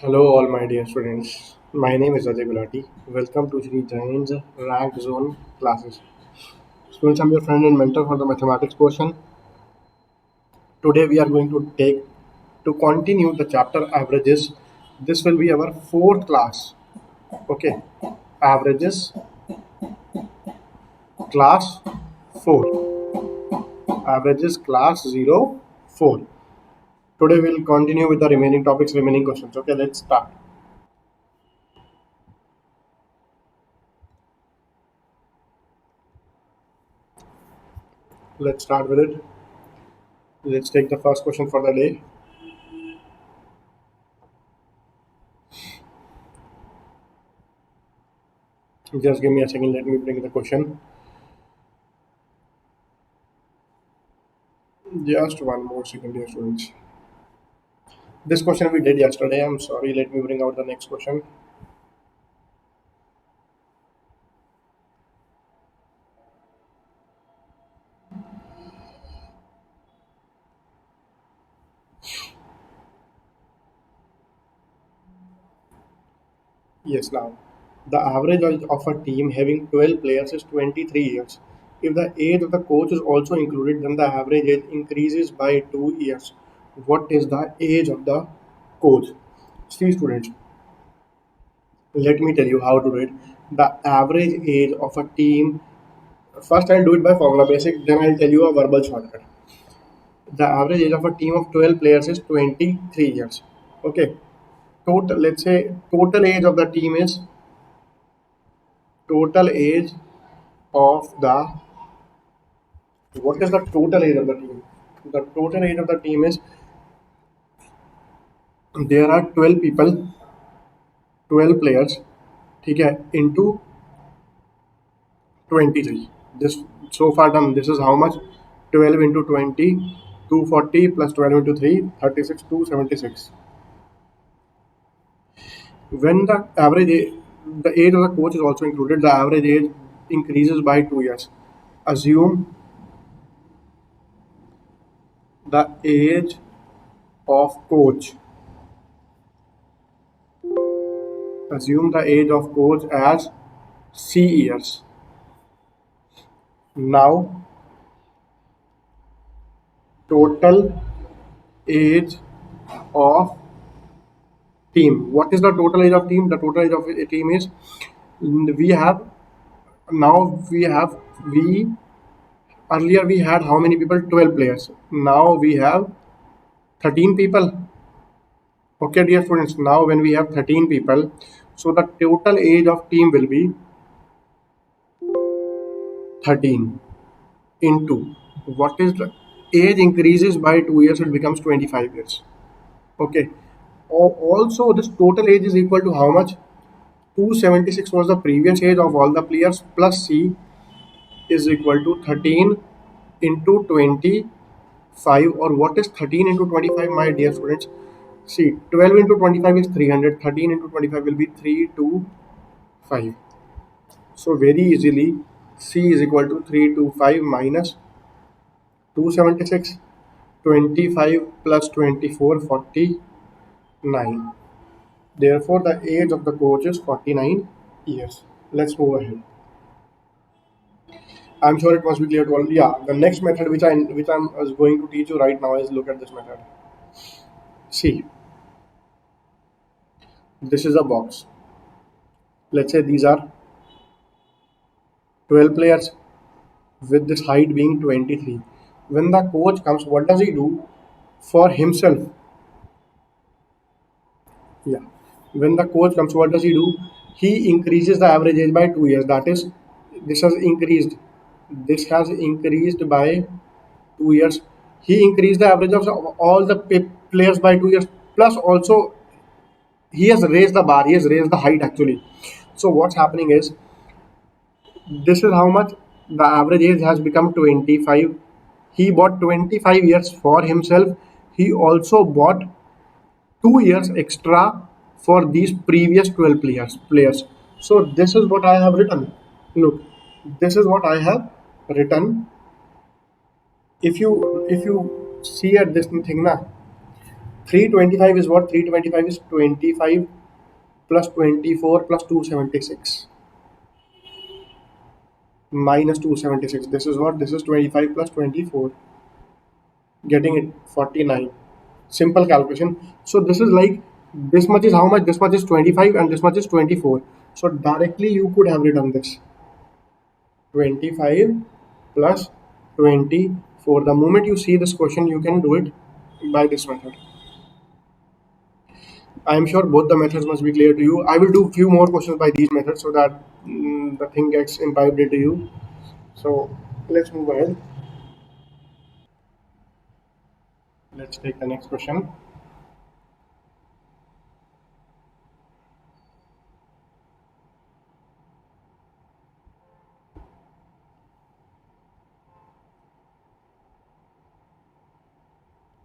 Hello, all my dear students. My name is Ajay Gulati. Welcome to Shri Jain's Rank Zone classes. Students, I'm your friend and mentor for the mathematics portion. Today, we are going to continue the chapter averages. This will be our fourth class. Okay, averages, class 4. Averages, class 04. Today, we'll continue with the remaining topics, remaining questions. Okay, let's start. Let's start with it. Let's take the first question for the day. Just give me a second. Let me bring the question. Just one more second, dear students. This question we did yesterday. I'm sorry. Let me bring out the next question. Yes, now. The average age of a team having 12 players is 23 years. If the age of the coach is also included, then the average age increases by 2 years. What is the age of the coach? See, students, let me tell you how to do it. The average age of a team, first I'll do it by formula basic, then I'll tell you a verbal shortcut. The average age of a team of 12 players is 23 years. Okay. Total, let's say total age of the team is total age of the what is the total age of the team? The total age of the team is there are 12 people, 12 players, ठीक है, into 23. This so far done. This is how much? 12 into 20, 240 plus 12 into 3, 36, 276. When the the age of the coach is also included, the average age increases by 2 years. Assume the age of coach. Assume the age of coach as C years. Now, total age of team. What is the total age of team? The total age of a team is we have we have we earlier we had how many people? 12 players. Now we have 13 people. Okay, dear students. Now when we have 13 people, so the total age of team will be 13 into what is the age increases by 2 years, it becomes 25 years. Okay. Also, this total age is equal to how much? 276 was the previous age of all the players plus C is equal to 13 into 25, or what is 13 into 25, my dear students? See, 12 into 25 is 300, 13 into 25 will be 325. So very easily, C is equal to 325 minus 276, 25 plus 24, 49. Therefore, the age of the coach is 49 years. Let's move ahead. I'm sure it must be clear to all. Yeah, the next method which I'm going to teach you right now is look at this method. See, this is a box. Let's say these are 12 players with this height being 23. When the coach comes, what does he do for himself? Yeah. When the coach comes, what does he do? He increases the average age by 2 years. That is, this has increased. This has increased by 2 years. He increased the average of all the players by 2 years. Plus, also he has raised the bar. He has raised the height actually. So what's happening is this is how much the average age has become 25. He bought 25 years for himself. He also bought 2 years extra for these previous 12 players. So this is what I have written. Look, this is what I have written. If you see at this thing now, 325 is what? 325 is 25 plus 24 plus 276 minus 276. This is what? This is 25 plus 24. Getting it? 49. Simple calculation. So this is like, this much is how much? This much is 25 and this much is 24. So directly you could have written this 25 plus 24. The moment you see this question, you can do it by this method. I am sure both the methods must be clear to you. I will do few more questions by these methods so that the thing gets imbibed into you. So let's move ahead. Let's take the next question.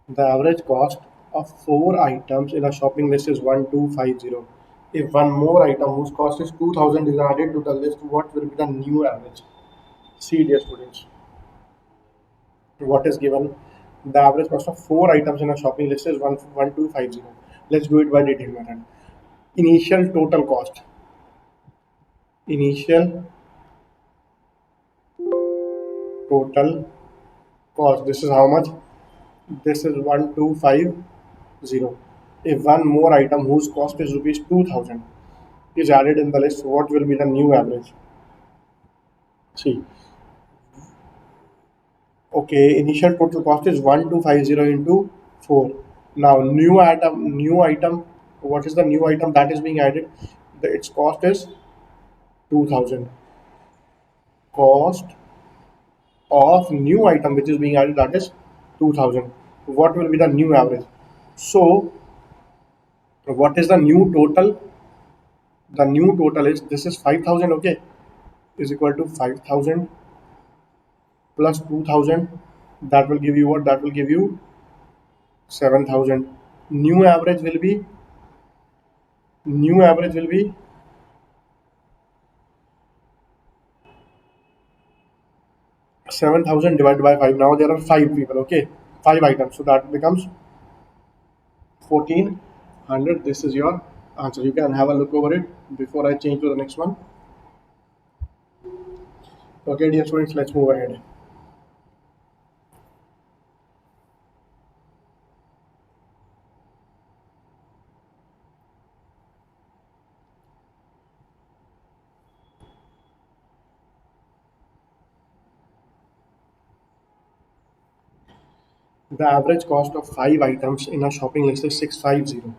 The average cost of four items in a shopping list is 1250. If one more item whose cost is 2000 is added to the list, what will be the new average? See, dear students, what is given? The average cost of four items in a shopping list is 1250. Let's do it by detail method. Initial total cost. Initial total cost. This is how much? This is 1250. If one more item whose cost is rupees 2000 is added in the list, what will be the new average? See, okay, initial total cost is 1250 into 4. Now, new item, what is the new item that is being added? Its cost is 2000. Cost of new item which is being added, that is 2000. What will be the new average? So, what is the new total? The new total is, this is 5000, okay, is equal to 5000 plus 2000. That will give you what? That will give you 7000. New average will be, new average will be 7000 divided by 5. Now there are 5 people, okay, 5 items, so that becomes 1400. This is your answer. You can have a look over it before I change to the next one. Okay, dear students, let's move ahead. The average cost of 5 items in a shopping list is 650.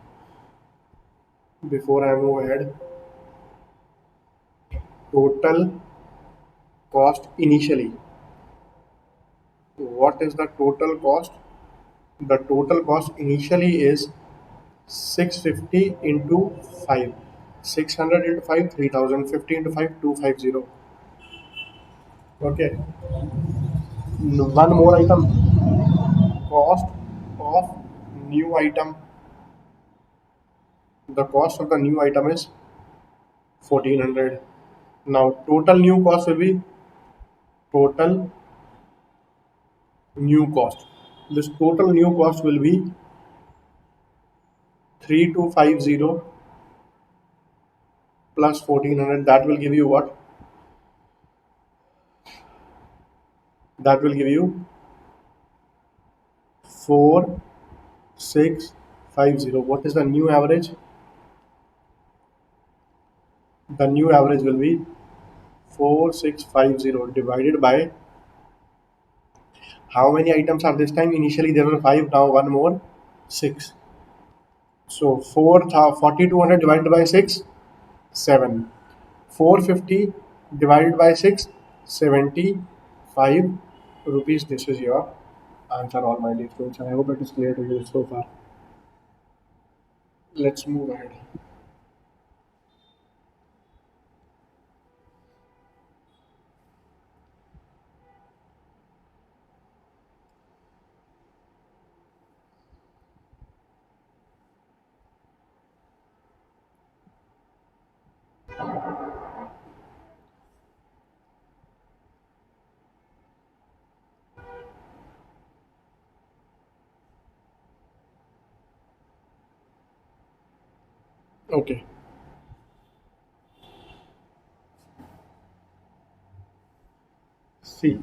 Before I move ahead, total cost initially. What is the total cost? The total cost initially is 650 into 5. 600 into 5, 3000. 50 into 5, 250. Okay. One more item. Cost of new item. The cost of the new item is 1400. Now total new cost will be, total new cost. This total new cost will be 3250 plus 1400. That will give you what? That will give you 4650. What is the new average? The new average will be 4650 divided by, how many items are this time? Initially there were 5, now one more, 6. So 4200 divided by 6, 7. 450 divided by 6, 75 rupees. This is your answer, all my dear friends. I hope it is clear to you so far. Let's move ahead. Okay. See,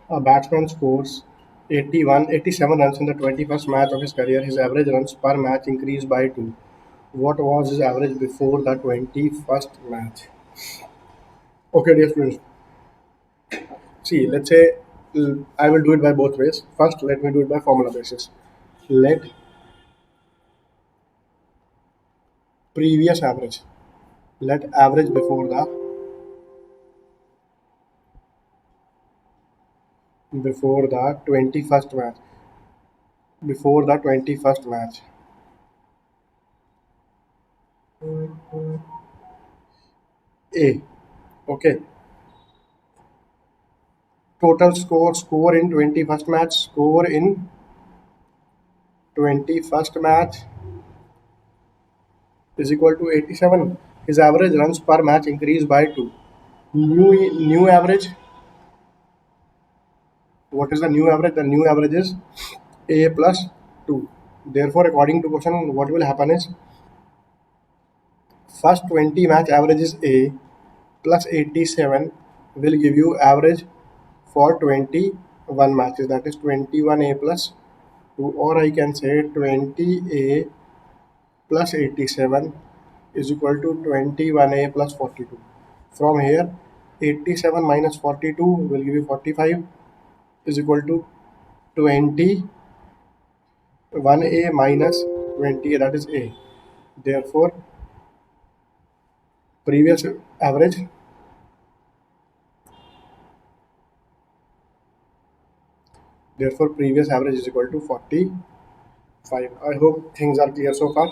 a batsman scores 87 runs in the 21st match of his career. His average runs per match increased by 2. What was his average before the 21st match? Okay, dear students. See, let's say I will do it by both ways. First, let me do it by formula basis. Let previous average. Let average before the 21st match. Before the 21st match. A. Okay. Total score in 21st match. Score in 21st match is equal to 87. His average runs per match increased by 2. New average. What is the new average? The new average is A plus 2. Therefore, according to question, what will happen is first 20 match average is A plus 87 will give you average for 21 matches, that is 21A plus 2, or I can say 20A plus 87 is equal to 21A plus 42. From here 87 minus 42 will give you 45 is equal to 21A minus 20, that is A. Therefore previous average previous average is equal to 45. I hope things are clear so far.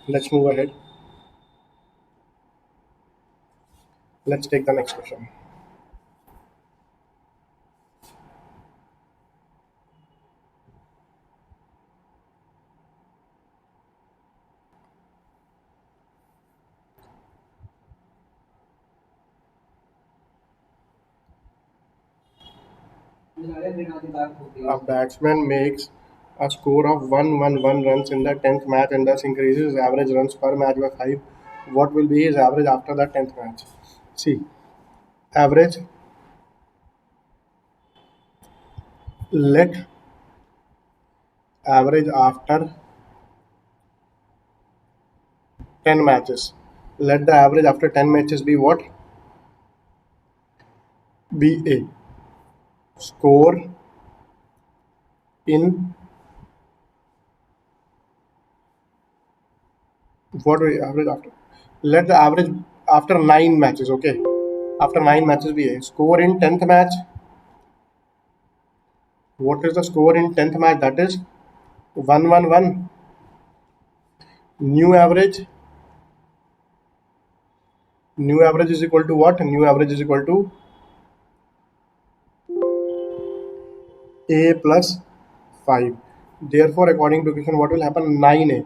Let's move ahead. Let's take the next question. A batsman makes a score of 111 runs in the 10th match and thus increases his average runs per match by 5. What will be his average after the 10th match? See, average, let average after 10 matches. Let the average after 10 matches be what? Be A. Score in what will average after? Let the average after 9 matches, okay? After 9 matches be A. Score in 10th match. What is the score in 10th match? That is 111. New average. New average is equal to what? New average is equal to A plus 5. Therefore, according to question, what will happen? 9A.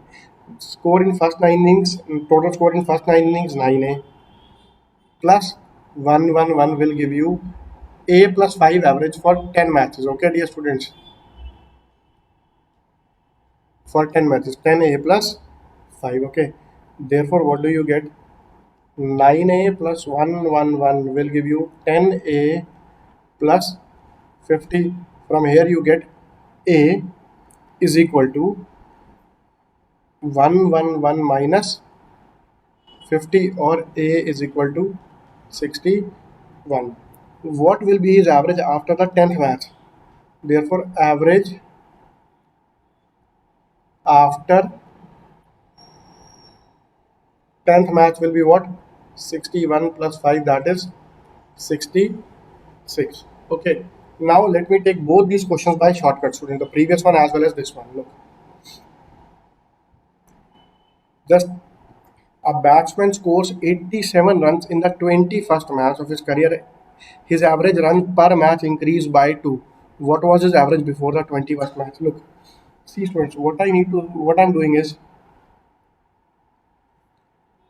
Score in first 9 innings, total score in first 9 innings, 9A plus 111 will give you A plus 5 average for 10 matches. Okay, dear students, for 10 matches, 10A plus 5. Okay, therefore, what do you get? 9A plus 111 will give you 10A plus 50. From here, you get A is equal to 111 minus 50, or A is equal to 61. What will be his average after the 10th match? Therefore, average after 10th match will be what? 61 plus 5, that is 66. Okay. Now let me take both these questions by shortcut, student. The previous one as well as this one. Look, just a batsman scores 87 runs in the 21st match of his career. His average run per match increased by 2. What was his average before the 21st match? Look, see students, what I'm doing is,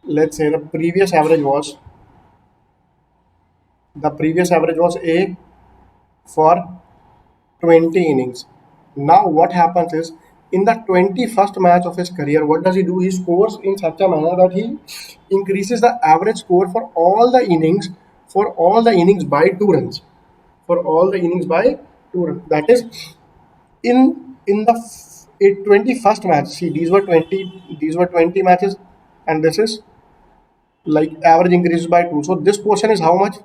let's say the previous average was A for 20 innings. Now what happens is, in the 21st match of his career, what does he do? He scores in such a manner that he increases the average score for all the innings by 2 runs. For all the innings by 2 runs. That is, in the 21st match. See, these were 20 matches, and this is like average increases by 2. So this portion is how much?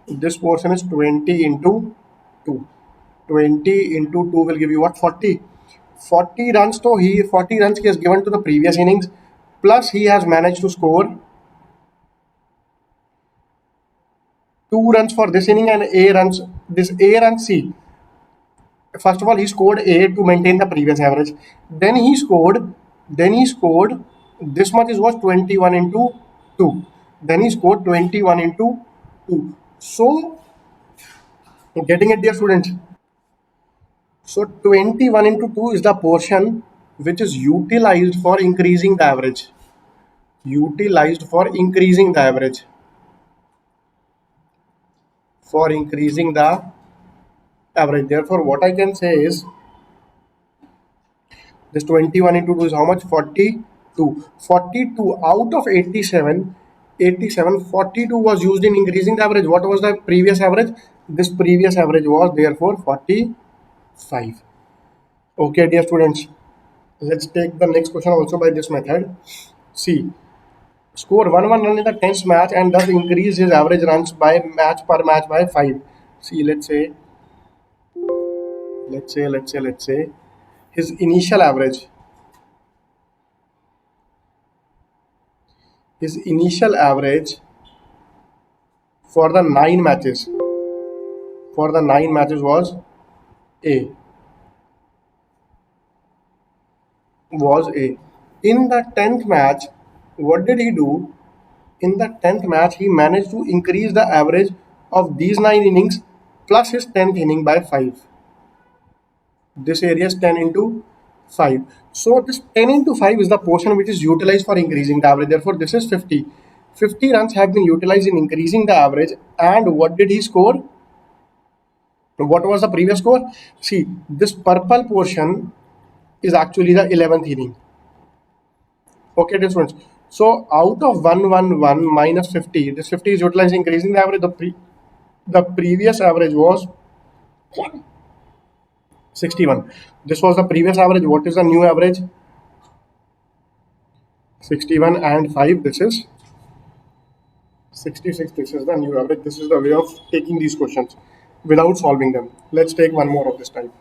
This portion is 20 into 2. 20 into 2 will give you what? 40. 40 runs. So 40 runs he has given to the previous innings, plus he has managed to score 2 runs for this inning and A runs. This A run, see, first of all he scored A to maintain the previous average. Then he scored this much is was 21 into 2. Then he scored 21 into 2. So getting it, dear students. So 21 into 2 is the portion which is utilized for increasing the average. Utilized for increasing the average. For increasing the average. Therefore, what I can say is this 21 into 2 is how much? 42. 42 out of 87. 87. 42 was used in increasing the average. What was the previous average? This previous average was therefore 45. Okay, dear students. Let's take the next question also by this method. See, score 1 run in the 10th match and thus increase his average runs by match per match by 5. See, let's say his initial average for the 9 matches A was A. In the 10th match, what did he do? In the 10th match, he managed to increase the average of these 9 innings plus his 10th inning by 5. This area is 10 into 5. So this 10 into 5 is the portion which is utilized for increasing the average. Therefore, this is 50. 50 runs have been utilized in increasing the average. And what did he score? What was the previous score? See, this purple portion is actually the 11th inning. Okay, dear students. So out of 111 minus 50, this 50 is utilized increasing the average. The previous average was 61. This was the previous average. What is the new average? 61 and 5. This is 66. This is the new average. This is the way of taking these questions without solving them. Let's take one more of this type.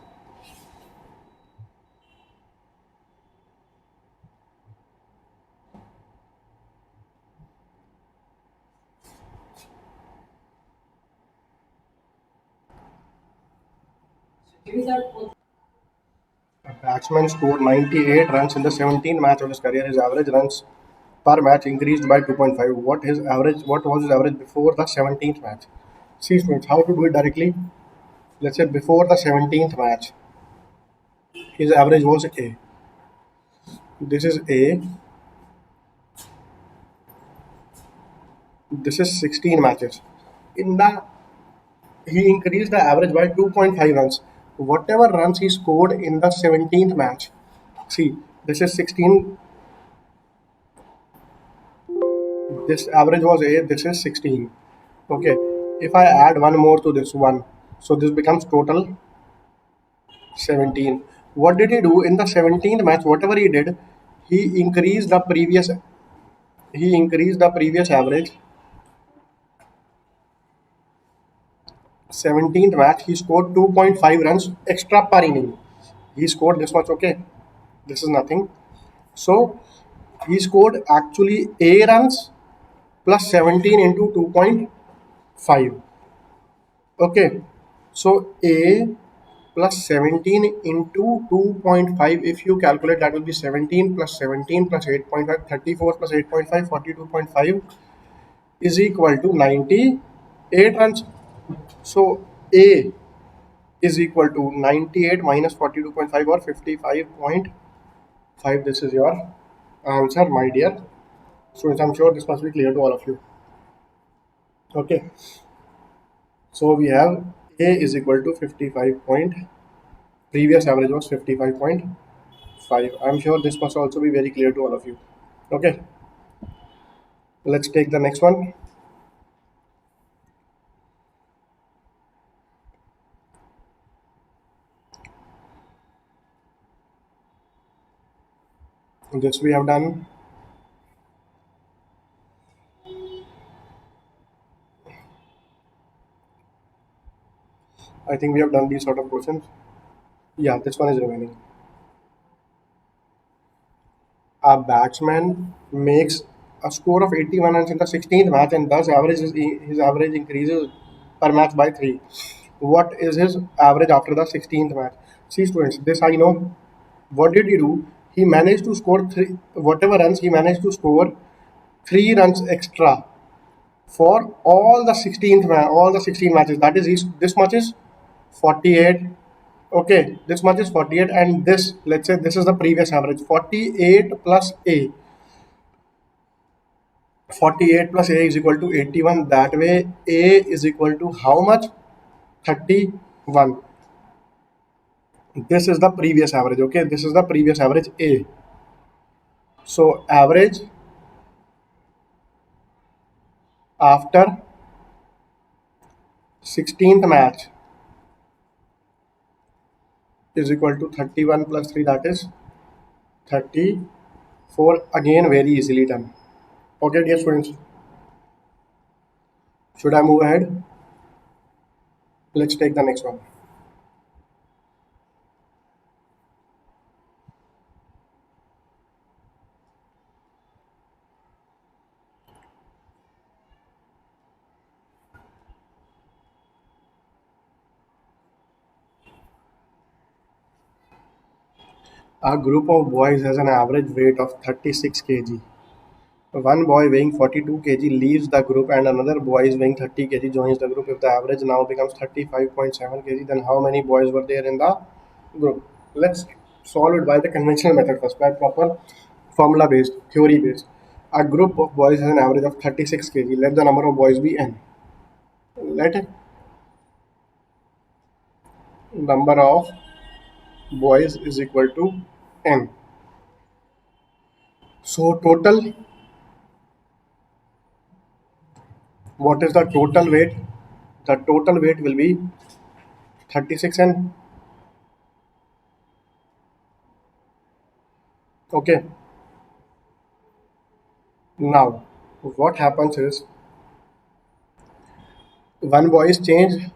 A batsman scored 98 runs in the 17th match of his career. His average runs per match increased by 2.5. What was his average before the 17th match? See, students, how to do it directly. Let's say before the 17th match, his average was A. This is A. This is 16 matches. In the He increased the average by 2.5 runs. Whatever runs he scored in the 17th match. See, this is 16. This average was A. This is 16. Okay. If I add one more to this one, so this becomes total 17. What did he do in the 17th match? Whatever he did, he increased the previous. He increased the previous average. 17th match, he scored 2.5 runs extra per inning. He scored this much. Okay, this is nothing. So he scored actually A runs plus 17 into 2.5. Okay, so A plus 17 into 2.5, if you calculate, that will be 17 plus 17 plus 8.5, 34 plus 8.5, 42.5 is equal to 98 runs. So A is equal to 98 minus 42.5 or 55.5. This is your answer, my dear students. I'm sure this must be clear to all of you. Okay. So we have A is equal to 55 point, previous average was 55.5. I'm sure this must also be very clear to all of you. Okay, let's take the next one. This we have done. I think we have done these sort of questions. Yeah, this one is remaining. A batsman makes a score of 81 runs in the 16th match and thus his average increases per match by 3. What is his average after the 16th match? See students, this I know. What did he do? He managed to score three, whatever runs he managed to score, 3 runs extra for all the 16 matches. That is, this much is 48. Okay, this much is 48, and this, let's say this is the previous average, 48 plus A. 48 plus A is equal to 81. That way, A is equal to how much? 31. This is the previous average. Okay, this is the previous average A. So, average after 16th match is equal to 31 plus 3, that is 34. Again, very easily done. Okay, dear students, should I move ahead? Let's take the next one. A group of boys has an average weight of 36 kg. One boy weighing 42 kg leaves the group and another boy is weighing 30 kg joins the group. If the average now becomes 35.7 kg, then how many boys were there in the group? Let's solve it by the conventional method first, by proper formula based, theory based. A group of boys has an average of 36 kg. Let the number of boys be n. Let number of boys is equal to n. So total, what is the total weight? The total weight will be 36 n. Okay. Now, what happens is one boy is changed,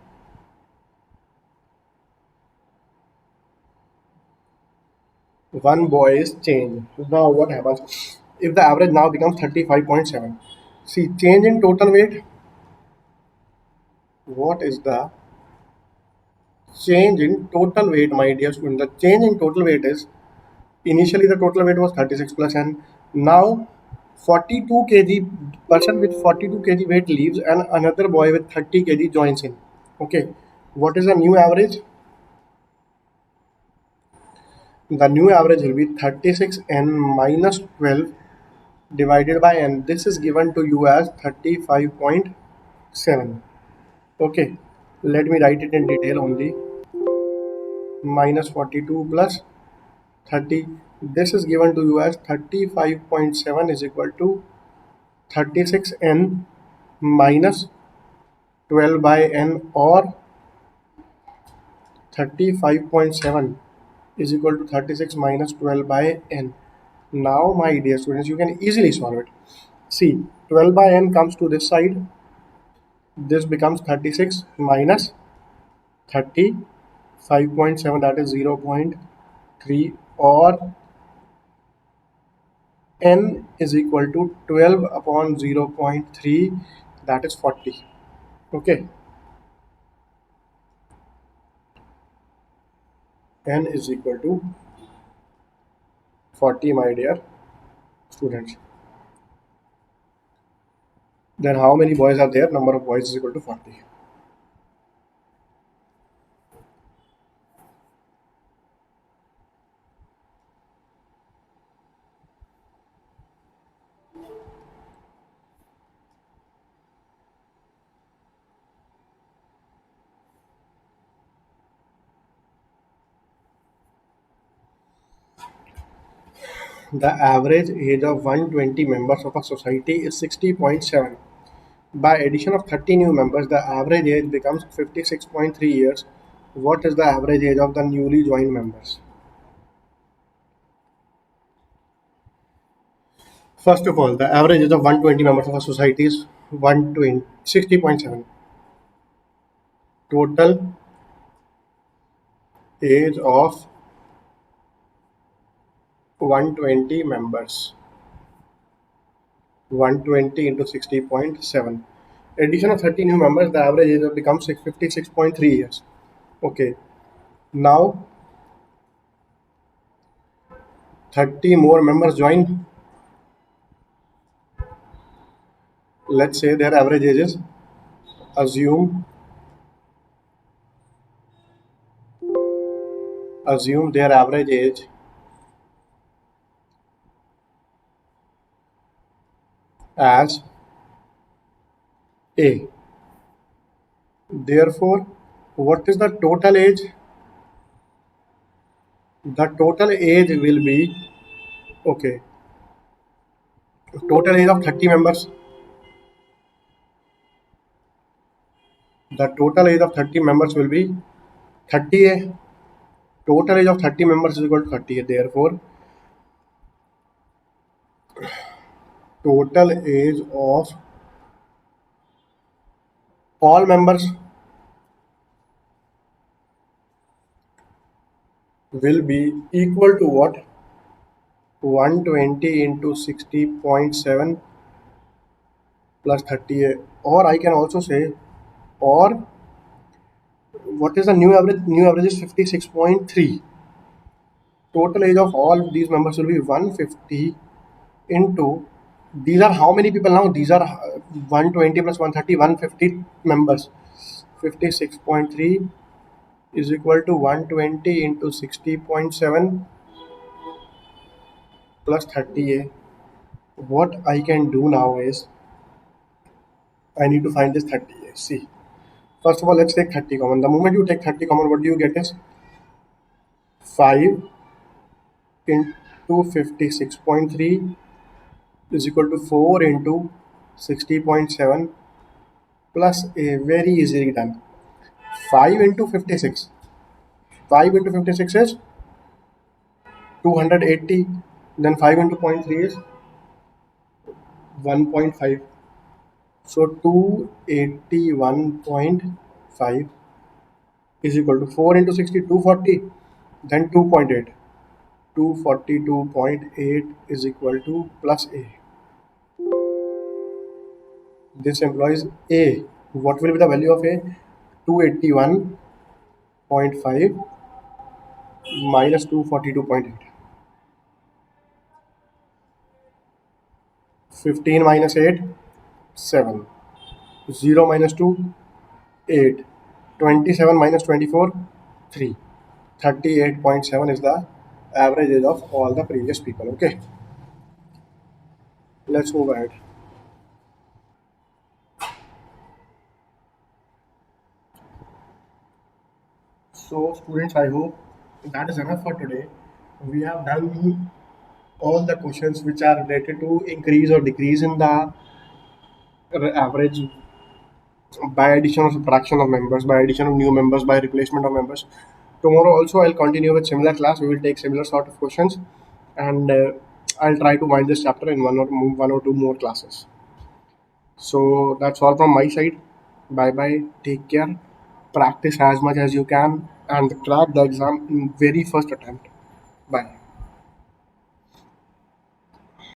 one boy is changed. Now, what happens if the average now becomes 35.7? See, change in total weight. What is the change in total weight, my dear student? The change in total weight is initially the total weight was 36 plus n. Now, 42 kg person with 42 kg weight leaves and another boy with 30 kg joins in. Okay, what is the new average? The new average will be 36n minus 12 divided by n. This is given to you as 35.7. Okay, let me write it in detail only. Minus 42 plus 30. This is given to you as 35.7 is equal to 36n minus 12 by n, or 35.7 is equal to 36 minus 12 by n. Now, my dear students, you can easily solve it. See, 12 by n comes to this side. This becomes 36 minus 35.7, that is 0.3, or n is equal to 12 upon 0.3, that is 40. Okay, n is equal to 40, my dear students. Then how many boys are there? Number of boys is equal to 40. The average age of 120 members of a society is 60.7. By addition of 30 new members, the average age becomes 56.3 years. What is the average age of the newly joined members? First of all, the average age of 120 members of a society is 120, 60.7. Total age of 120 members. 120 into 60.7. Addition of 30 new members, the average age becomes 56.3 years. Okay. Now 30 more members join. Let's say their average age is, assume their average age as A. Therefore, what is the total age? The total age will be, okay, total age of 30 members. The total age of 30 members will be 30A. Total age of 30 members is equal to 30A. Therefore, total age of all members will be equal to what? 120 into 60.7 plus 30A. Or I can also say, or what is the new average? New average is 56.3. Total age of all these members will be 150 into, these are how many people now? These are 120 plus 130, 150 members. 56.3 is equal to 120 into 60.7 plus 30A. What I can do now is, I need to find this 30A. See, first of all, let's take 30 common. The moment you take 30 common, what do you get is 5 into 56.3 is equal to 4 into 60.7 plus A. Very easily done. 5 into 56. 5 into 56 is 280. Then 5 into 0.3 is 1.5. So 281.5 is equal to 4 into 60, 240. Then 2.8. 242.8 is equal to plus A. This implies A. What will be the value of A? 281.5 minus 242.8. 15 minus 8, 7. 0 minus 2, 8. 27 minus 24, 3. 38.7 is the average age of all the previous people. Okay. Let's move ahead. So, students, I hope that is enough for today. We have done all the questions which are related to increase or decrease in the average by addition or subtraction of members, by addition of new members, by replacement of members. Tomorrow also I'll continue with similar class. We will take similar sort of questions, and I'll try to wind this chapter in one or two more classes. So that's all from my side. Bye bye. Take care. Practice as much as you can and crack the exam in very first attempt. Bye.